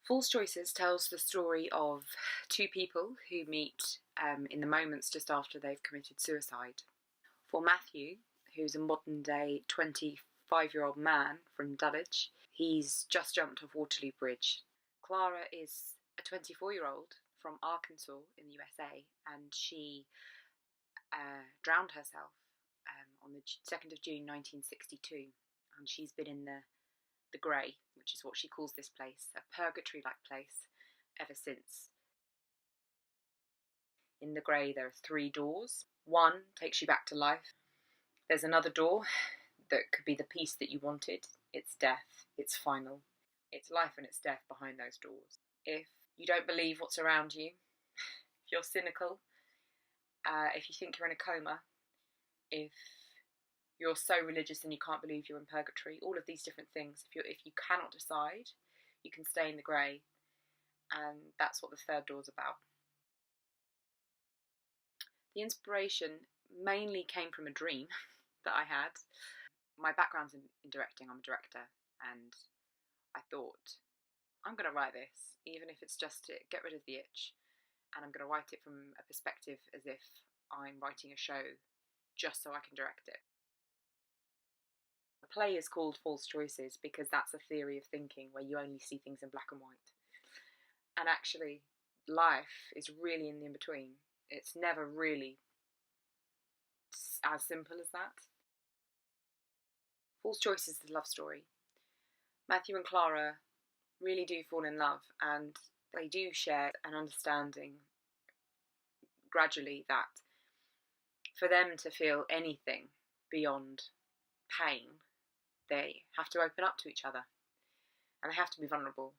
Fool's Choices tells the story of two people who meet in the moments just after they've committed suicide. For Matthew, who's a modern-day 25-year-old man from Dulwich, he's just jumped off Waterloo Bridge. Clara is a 24-year-old from Arkansas in the USA, and she drowned herself on the 2nd of June 1962, and she's been in the Grey, which is what she calls this place, a purgatory-like place, ever since. In the Grey there are 3 doors. One takes you back to life. There's another door that could be the peace that you wanted. It's death. It's final. It's life and it's death behind those doors. If you don't believe what's around you, if you're cynical, if you think you're in a coma, if you're so religious and you can't believe you're in purgatory, all of these different things, if you cannot decide, you can stay in the Grey, and that's what the 3rd door's about. The inspiration mainly came from a dream that I had. My background's in directing. I'm a director, and I thought, I'm going to write this, even if it's just to get rid of the itch, and I'm going to write it from a perspective as if I'm writing a show just so I can direct it. The play is called False Choices because that's a theory of thinking where you only see things in black and white. And actually, life is really in the in-between. It's never really as simple as that. False Choices is a love story. Matthew and Clara really do fall in love, and they do share an understanding gradually that for them to feel anything beyond pain, they have to open up to each other, and they have to be vulnerable,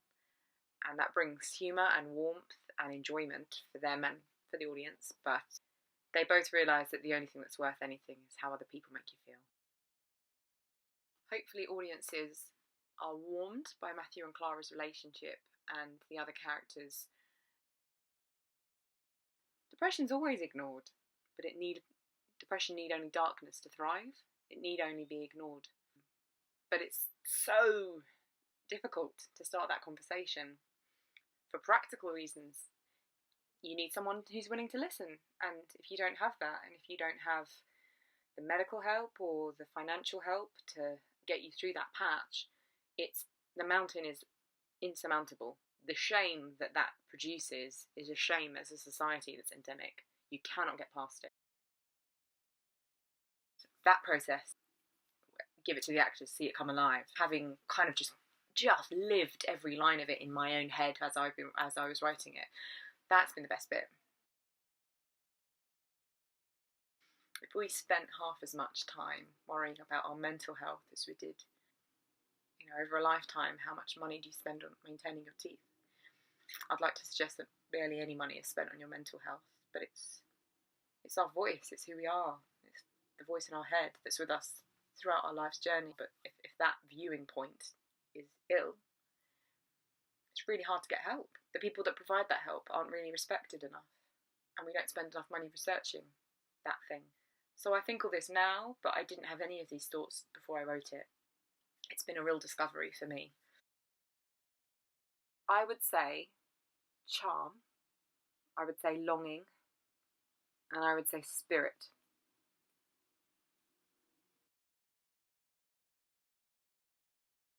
and that brings humour and warmth and enjoyment for them and for the audience, but they both realise that the only thing that's worth anything is how other people make you feel. Hopefully audiences are warmed by Matthew and Clara's relationship and the other characters. Depression's always ignored, but depression need only darkness to thrive. It need only be ignored. But it's so difficult to start that conversation. For practical reasons, you need someone who's willing to listen. And if you don't have that, and if you don't have the medical help or the financial help to get you through that patch, the mountain is insurmountable. The shame that produces is a shame as a society that's endemic. You cannot get past it. That process, give it to the actors, see it come alive, having kind of just lived every line of it in my own head as I was writing it. That's been the best bit. If we spent half as much time worrying about our mental health as we did, over a lifetime, how much money do you spend on maintaining your teeth? I'd like to suggest that barely any money is spent on your mental health, but it's our voice, it's who we are, it's the voice in our head that's with us throughout our life's journey. But if that viewing point is ill, it's really hard to get help. The people that provide that help aren't really respected enough, and we don't spend enough money researching that thing. So I think all this now, but I didn't have any of these thoughts before I wrote it. It's been a real discovery for me. I would say charm, I would say longing, and I would say spirit.